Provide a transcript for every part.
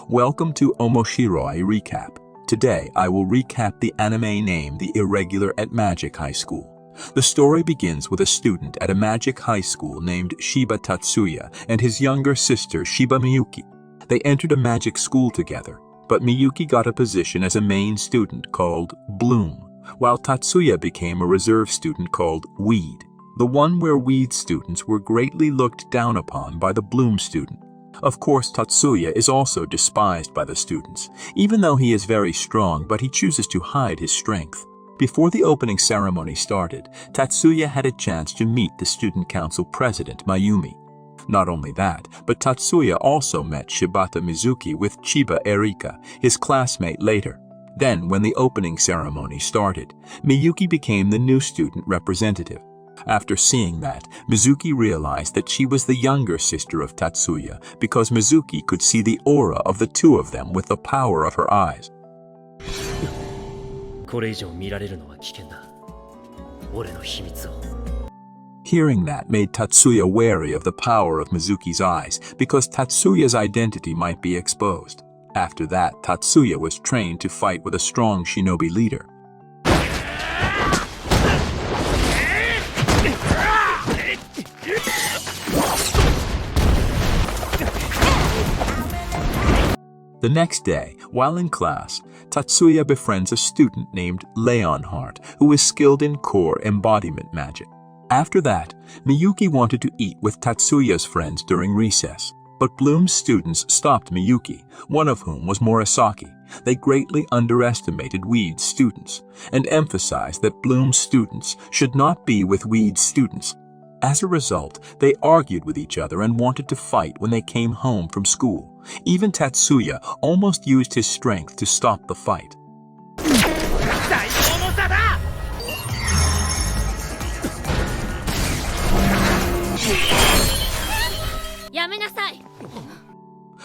Welcome to Omoshiroi Recap. Today I will recap the anime named The Irregular at Magic High School. The story begins with a student at a magic high school named Shiba Tatsuya and his younger sister Shiba Miyuki. They entered a magic school together, but Miyuki got a position as a main student called Bloom, while Tatsuya became a reserve student called Weed, the one where Weed students were greatly looked down upon by the Bloom student. Of course, Tatsuya is also despised by the students, even though he is very strong, but he chooses to hide his strength. Before the opening ceremony started, Tatsuya had a chance to meet the student council president, Mayumi. Not only that, but Tatsuya also met Shibata Mizuki with Chiba Erika, his classmate later. Then, when the opening ceremony started, Miyuki became the new student representative. After seeing that, Mizuki realized that she was the younger sister of Tatsuya because Mizuki could see the aura of the two of them with the power of her eyes. Hearing that made Tatsuya wary of the power of Mizuki's eyes because Tatsuya's identity might be exposed. After that, Tatsuya was trained to fight with a strong shinobi leader. The next day, while in class, Tatsuya befriends a student named Leonhardt who is skilled in core embodiment magic. After that, Miyuki wanted to eat with Tatsuya's friends during recess, but Bloom's students stopped Miyuki, one of whom was Morisaki. They greatly underestimated Weed's students and emphasized that Bloom's students should not be with Weed's students. As a result, they argued with each other and wanted to fight when they came home from school. Even Tatsuya almost used his strength to stop the fight.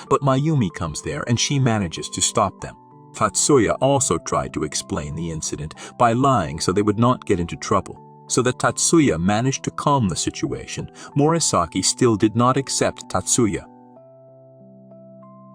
But Mayumi comes there and she manages to stop them. Tatsuya also tried to explain the incident by lying so they would not get into trouble. So that Tatsuya managed to calm the situation, Morisaki still did not accept Tatsuya.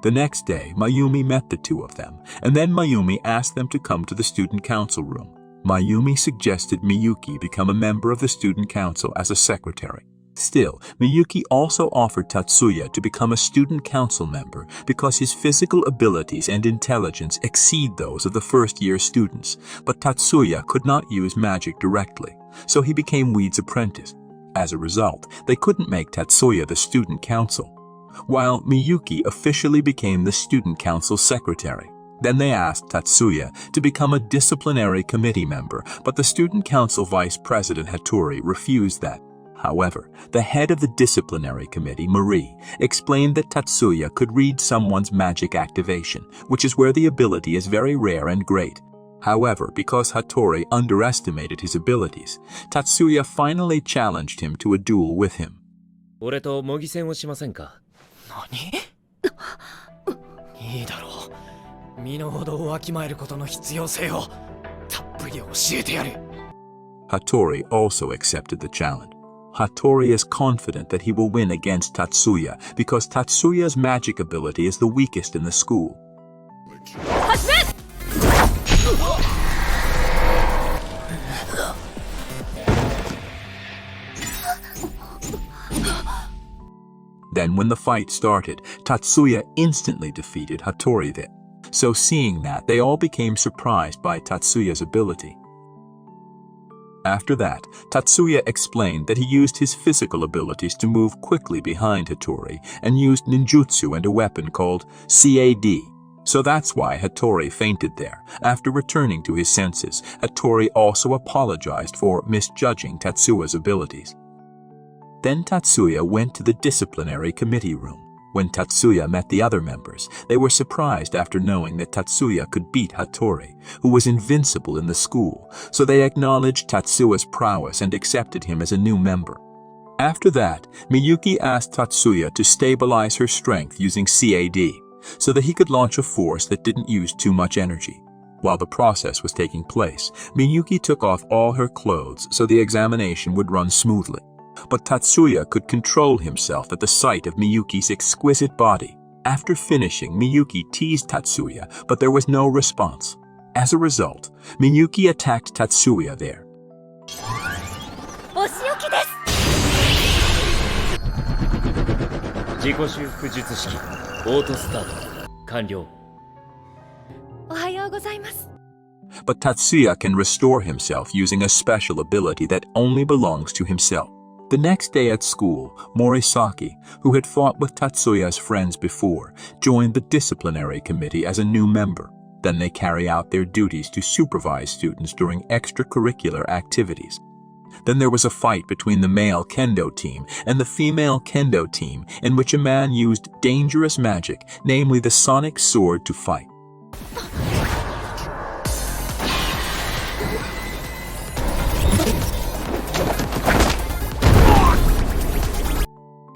The next day, Mayumi met the two of them, and then Mayumi asked them to come to the student council room. Mayumi suggested Miyuki become a member of the student council as a secretary. Still, Miyuki also offered Tatsuya to become a student council member because his physical abilities and intelligence exceed those of the first-year students, but Tatsuya could not use magic directly, so he became Weed's apprentice. As a result, they couldn't make Tatsuya the student council, while Miyuki officially became the student council secretary. Then they asked Tatsuya to become a disciplinary committee member, but the student council vice president Hattori refused that. However, the head of the disciplinary committee, Marie, explained that Tatsuya could read someone's magic activation, which is where the ability is very rare and great. However, because Hattori underestimated his abilities, Tatsuya finally challenged him to a duel with him. Hattori also accepted the challenge. Hattori is confident that he will win against Tatsuya because Tatsuya's magic ability is the weakest in the school. Then when the fight started, Tatsuya instantly defeated Hattori there. So seeing that, they all became surprised by Tatsuya's ability. After that, Tatsuya explained that he used his physical abilities to move quickly behind Hattori and used ninjutsu and a weapon called CAD. So that's why Hattori fainted there. After returning to his senses, Hattori also apologized for misjudging Tatsuya's abilities. Then Tatsuya went to the disciplinary committee room. When Tatsuya met the other members, they were surprised after knowing that Tatsuya could beat Hattori, who was invincible in the school, so they acknowledged Tatsuya's prowess and accepted him as a new member. After that, Miyuki asked Tatsuya to stabilize her strength using CAD, so that he could launch a force that didn't use too much energy. While the process was taking place, Miyuki took off all her clothes so the examination would run smoothly. But Tatsuya could control himself at the sight of Miyuki's exquisite body. After finishing, Miyuki teased Tatsuya, but there was no response. As a result, Miyuki attacked Tatsuya there. お仕置きです。自己修復術式オートスタート完了。おはようございます。 But Tatsuya can restore himself using a special ability that only belongs to himself. The next day at school, Morisaki, who had fought with Tatsuya's friends before, joined the disciplinary committee as a new member. Then they carry out their duties to supervise students during extracurricular activities. Then there was a fight between the male kendo team and the female kendo team in which a man used dangerous magic, namely the sonic sword, to fight.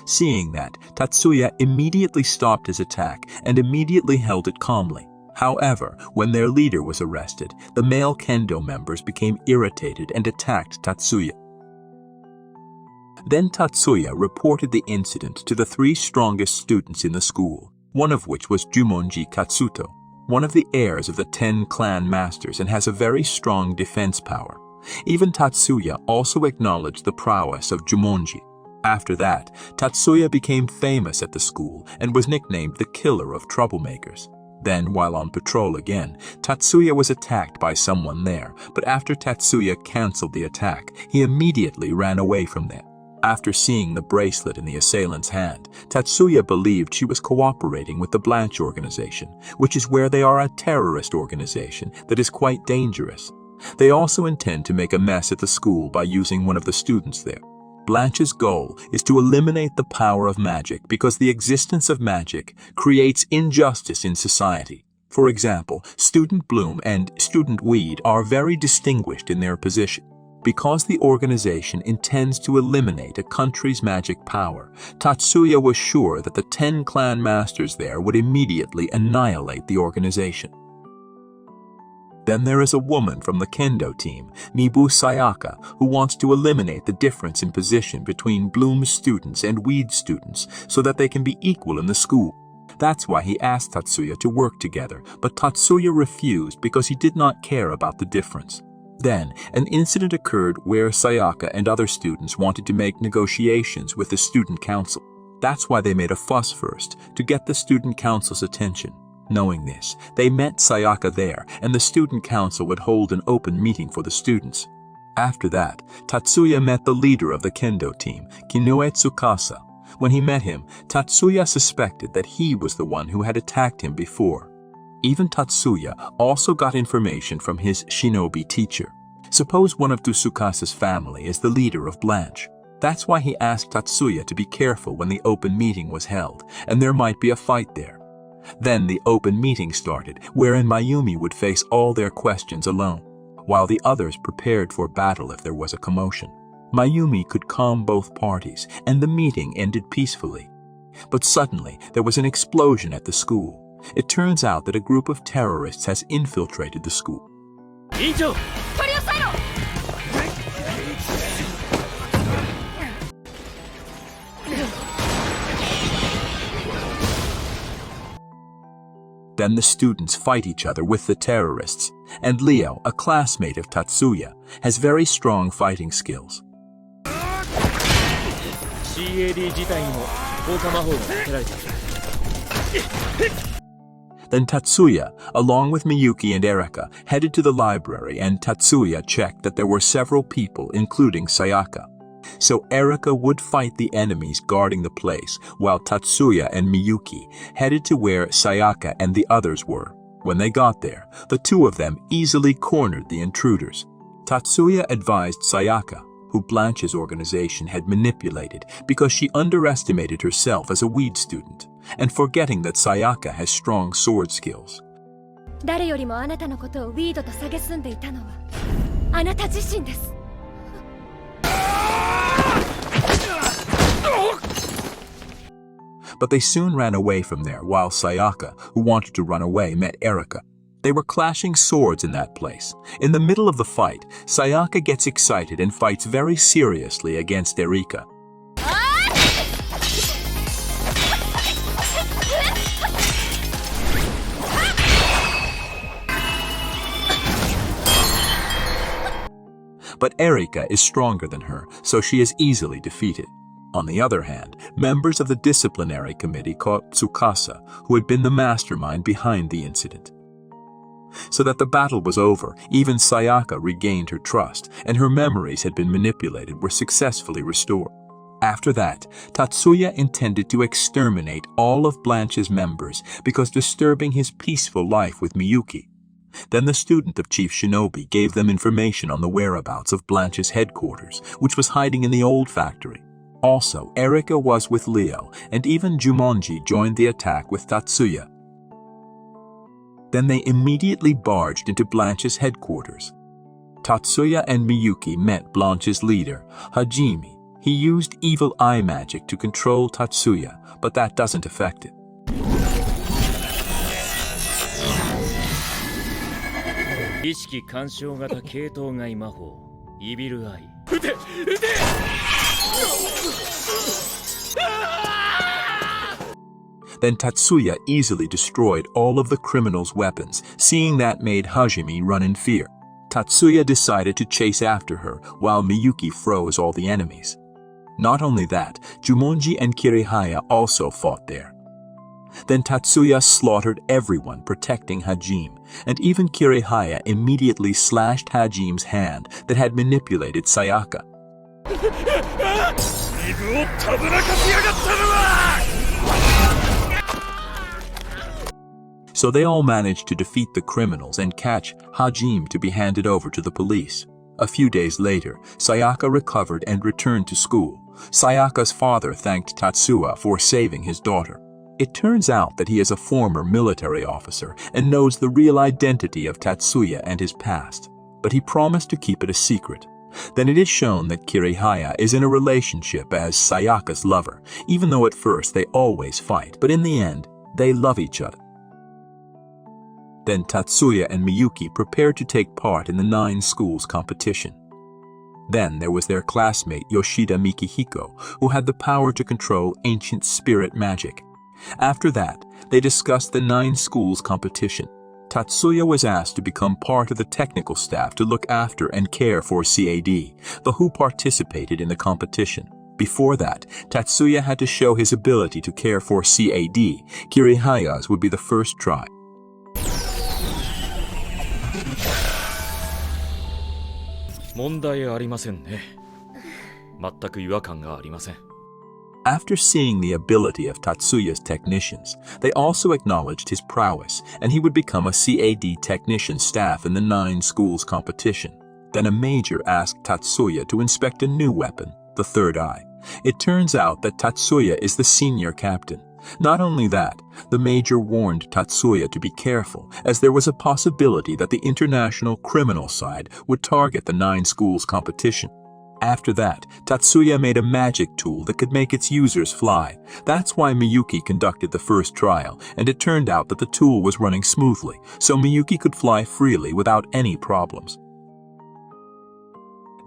Seeing that, Tatsuya immediately stopped his attack and immediately held it calmly. However, when their leader was arrested, the male kendo members became irritated and attacked Tatsuya. Then Tatsuya reported the incident to the 3 strongest students in the school, one of which was Jumonji Katsuto, one of the heirs of the 10 clan masters and has a very strong defense power. Even Tatsuya also acknowledged the prowess of Jumonji. After that, Tatsuya became famous at the school and was nicknamed the killer of troublemakers. Then, while on patrol again, Tatsuya was attacked by someone there, but after Tatsuya cancelled the attack, he immediately ran away from there. After seeing the bracelet in the assailant's hand, Tatsuya believed she was cooperating with the Blanche organization, which is where they are a terrorist organization that is quite dangerous. They also intend to make a mess at the school by using one of the students there. Blanche's goal is to eliminate the power of magic because the existence of magic creates injustice in society. For example, Student Bloom and Student Weed are very distinguished in their position. Because the organization intends to eliminate a country's magic power, Tatsuya was sure that the 10 clan masters there would immediately annihilate the organization. Then there is a woman from the kendo team, Mibu Sayaka, who wants to eliminate the difference in position between Bloom's students and Weed's students so that they can be equal in the school. That's why he asked Tatsuya to work together, but Tatsuya refused because he did not care about the difference. Then, an incident occurred where Sayaka and other students wanted to make negotiations with the student council. That's why they made a fuss first, to get the student council's attention. Knowing this, they met Sayaka there, and the student council would hold an open meeting for the students. After that, Tatsuya met the leader of the kendo team, Kinoe Tsukasa. When he met him, Tatsuya suspected that he was the one who had attacked him before. Even Tatsuya also got information from his shinobi teacher. Suppose one of Tsukasa's family is the leader of Blanche. That's why he asked Tatsuya to be careful when the open meeting was held, and there might be a fight there. Then the open meeting started, wherein Mayumi would face all their questions alone, while the others prepared for battle if there was a commotion. Mayumi could calm both parties, and the meeting ended peacefully. But suddenly, there was an explosion at the school. It turns out that a group of terrorists has infiltrated the school. Then the students fight each other with the terrorists, and Leo, a classmate of Tatsuya, has very strong fighting skills. Then Tatsuya, along with Miyuki and Erika, headed to the library, and Tatsuya checked that there were several people, including Sayaka. So Erika would fight the enemies guarding the place, while Tatsuya and Miyuki headed to where Sayaka and the others were. When they got there, the two of them easily cornered the intruders. Tatsuya advised Sayaka, who Blanche's organization had manipulated because she underestimated herself as a weed student, and forgetting that Sayaka has strong sword skills. 誰よりもあなたのことをウィードと蔑んでいたのはあなた自身です。 But they soon ran away from there, while Sayaka, who wanted to run away, met Erika. They were clashing swords in that place. In the middle of the fight, Sayaka gets excited and fights very seriously against Erika. but Erika is stronger than her, so she is easily defeated. On the other hand, members of the disciplinary committee caught Tsukasa, who had been the mastermind behind the incident. So that the battle was over, even Sayaka regained her trust, and her memories had been manipulated were successfully restored. After that, Tatsuya intended to exterminate all of Blanche's members because disturbing his peaceful life with Miyuki. Then the student of Chief Shinobi gave them information on the whereabouts of Blanche's headquarters, which was hiding in the old factory. Also, Erika was with Leo, and even Jumonji joined the attack with Tatsuya. Then they immediately barged into Blanche's headquarters. Tatsuya and Miyuki met Blanche's leader, Hajime. He used evil eye magic to control Tatsuya, but that doesn't affect it. Then Tatsuya easily destroyed all of the criminals' weapons. Seeing that made Hajime run in fear. Tatsuya decided to chase after her, while Miyuki froze all the enemies. Not only that, Jumonji and Kirihaya also fought there. Then Tatsuya slaughtered everyone protecting Hajime, and even Kirihaya immediately slashed Hajime's hand that had manipulated Sayaka. So they all managed to defeat the criminals and catch Hajime to be handed over to the police. A few days later, Sayaka recovered and returned to school. Sayaka's father thanked Tatsuya for saving his daughter. It turns out that he is a former military officer and knows the real identity of Tatsuya and his past, but he promised to keep it a secret. Then it is shown that Kirihaya is in a relationship as Sayaka's lover, even though at first they always fight, but in the end, they love each other. Then Tatsuya and Miyuki prepared to take part in the 9 schools competition. Then there was their classmate Yoshida Mikihiko, who had the power to control ancient spirit magic. After that, they discussed the 9 schools competition. Tatsuya was asked to become part of the technical staff to look after and care for CAD, the who participated in the competition. Before that, Tatsuya had to show his ability to care for CAD. Kirihaya's would be the first try. After seeing the ability of Tatsuya's technicians, they also acknowledged his prowess, and he would become a CAD technician staff in the 9 schools competition. Then a major asked Tatsuya to inspect a new weapon, the third eye. It turns out that Tatsuya is the senior captain. Not only that, the major warned Tatsuya to be careful, as there was a possibility that the international criminal side would target the 9 schools competition. After that, Tatsuya made a magic tool that could make its users fly. That's why Miyuki conducted the first trial, and it turned out that the tool was running smoothly, so Miyuki could fly freely without any problems.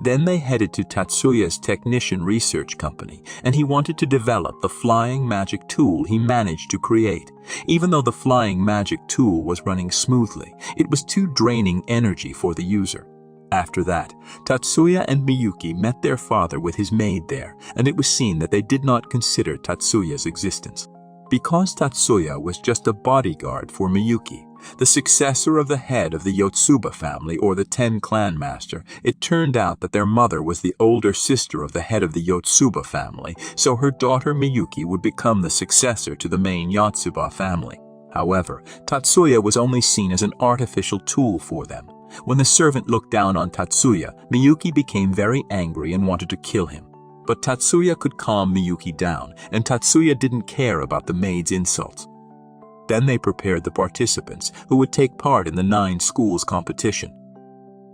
Then they headed to Tatsuya's technician research company, and he wanted to develop the flying magic tool he managed to create. Even though the flying magic tool was running smoothly, it was too draining energy for the user. After that, Tatsuya and Miyuki met their father with his maid there, and it was seen that they did not consider Tatsuya's existence. Because Tatsuya was just a bodyguard for Miyuki, the successor of the head of the Yotsuba family or the 10 clan master, it turned out that their mother was the older sister of the head of the Yotsuba family, so her daughter Miyuki would become the successor to the main Yotsuba family. However, Tatsuya was only seen as an artificial tool for them. When the servant looked down on Tatsuya, Miyuki became very angry and wanted to kill him. But Tatsuya could calm Miyuki down, and Tatsuya didn't care about the maid's insults. Then they prepared the participants who would take part in the 9 schools competition.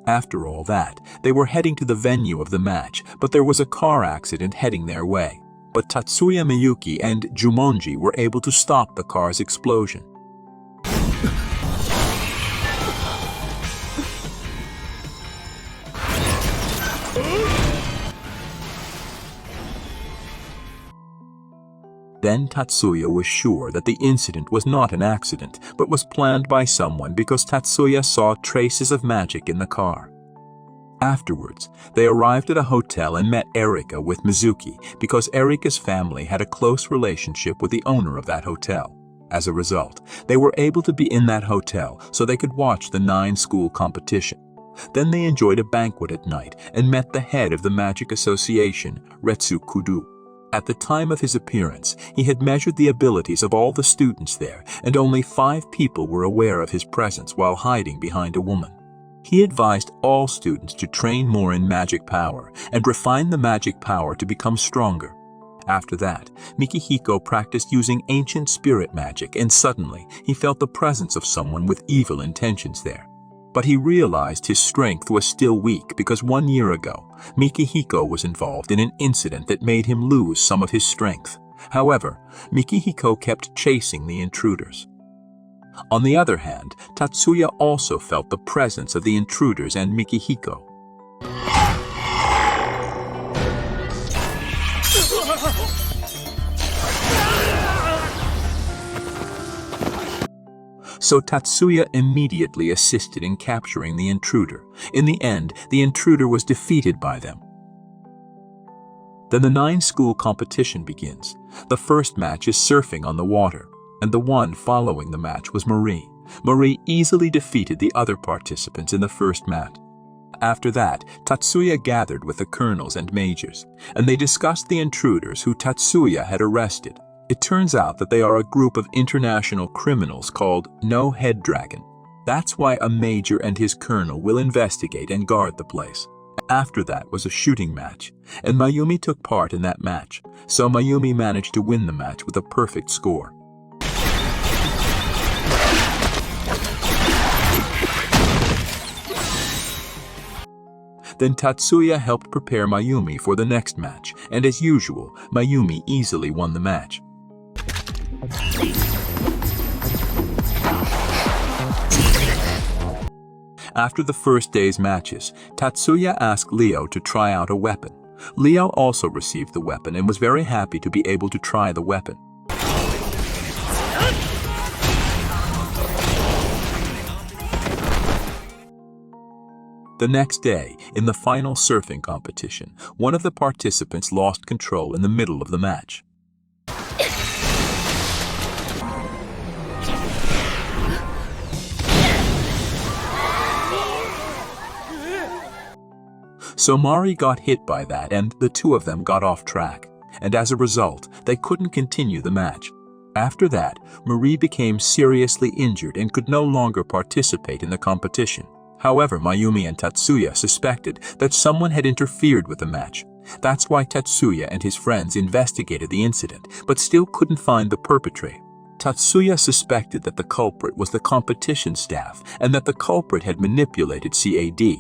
After all that, they were heading to the venue of the match, but there was a car accident heading their way. But Tatsuya, Miyuki, and Jumonji were able to stop the car's explosion. Then Tatsuya was sure that the incident was not an accident, but was planned by someone because Tatsuya saw traces of magic in the car. Afterwards, they arrived at a hotel and met Erika with Mizuki because Erika's family had a close relationship with the owner of that hotel. As a result, they were able to be in that hotel so they could watch the 9-school competition. Then they enjoyed a banquet at night and met the head of the Magic Association, Rettousei. At the time of his appearance, he had measured the abilities of all the students there, and only 5 people were aware of his presence while hiding behind a woman. He advised all students to train more in magic power and refine the magic power to become stronger. After that, Mikihiko practiced using ancient spirit magic, and suddenly he felt the presence of someone with evil intentions there. But he realized his strength was still weak because 1 year ago, Mikihiko was involved in an incident that made him lose some of his strength. However, Mikihiko kept chasing the intruders. On the other hand, Tatsuya also felt the presence of the intruders and Mikihiko. So Tatsuya immediately assisted in capturing the intruder. In the end, the intruder was defeated by them. Then the 9-school competition begins. The first match is surfing on the water, and the one following the match was Marie. Marie easily defeated the other participants in the first match. After that, Tatsuya gathered with the colonels and majors, and they discussed the intruders who Tatsuya had arrested. It turns out that they are a group of international criminals called No Head Dragon. That's why a major and his colonel will investigate and guard the place. After that was a shooting match, and Mayumi took part in that match, so Mayumi managed to win the match with a perfect score. Then Tatsuya helped prepare Mayumi for the next match, and as usual, Mayumi easily won the match. After the first day's matches, Tatsuya asked Leo to try out a weapon. Leo also received the weapon and was very happy to be able to try the weapon. The next day, in the final surfing competition, one of the participants lost control in the middle of the match. So Mari got hit by that, and the two of them got off track, and as a result, they couldn't continue the match. After that, Marie became seriously injured and could no longer participate in the competition. However, Mayumi and Tatsuya suspected that someone had interfered with the match. That's why Tatsuya and his friends investigated the incident, but still couldn't find the perpetrator. Tatsuya suspected that the culprit was the competition staff and that the culprit had manipulated CAD.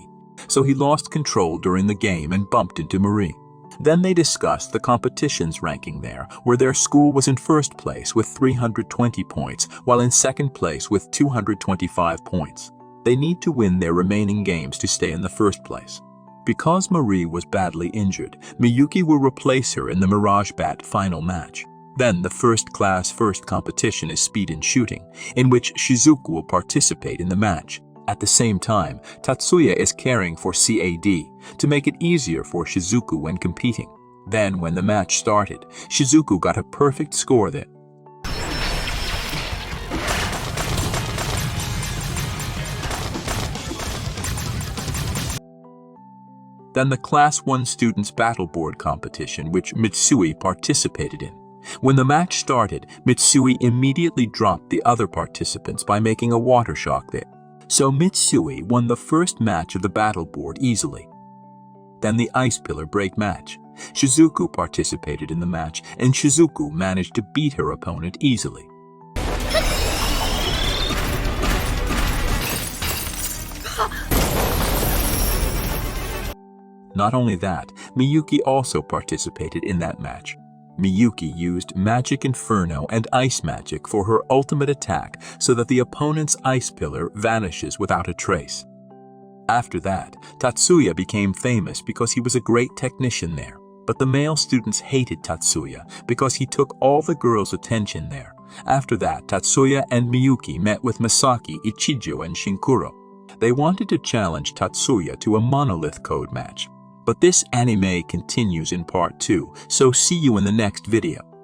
So he lost control during the game and bumped into Marie. Then they discussed the competition's ranking there, where their school was in first place with 320 points, while in second place with 225 points. They need to win their remaining games to stay in the first place. Because Marie was badly injured, Miyuki will replace her in the Mirage Bat final match. Then the first competition is speed and shooting, in which Shizuku will participate in the match. At the same time, Tatsuya is caring for CAD to make it easier for Shizuku when competing. Then, when the match started, Shizuku got a perfect score there. Then the Class 1 Students Battle Board competition, which Mitsui participated in. When the match started, Mitsui immediately dropped the other participants by making a water shock there. So Mitsui won the first match of the battle board easily. Then the Ice Pillar break match. Shizuku participated in the match, and Shizuku managed to beat her opponent easily. Not only that, Miyuki also participated in that match. Miyuki used Magic Inferno and Ice Magic for her ultimate attack so that the opponent's Ice Pillar vanishes without a trace. After that, Tatsuya became famous because he was a great technician there. But the male students hated Tatsuya because he took all the girls' attention there. After that, Tatsuya and Miyuki met with Masaki, Ichijo, and Shinkuro. They wanted to challenge Tatsuya to a monolith code match. But this anime continues in part 2, so see you in the next video.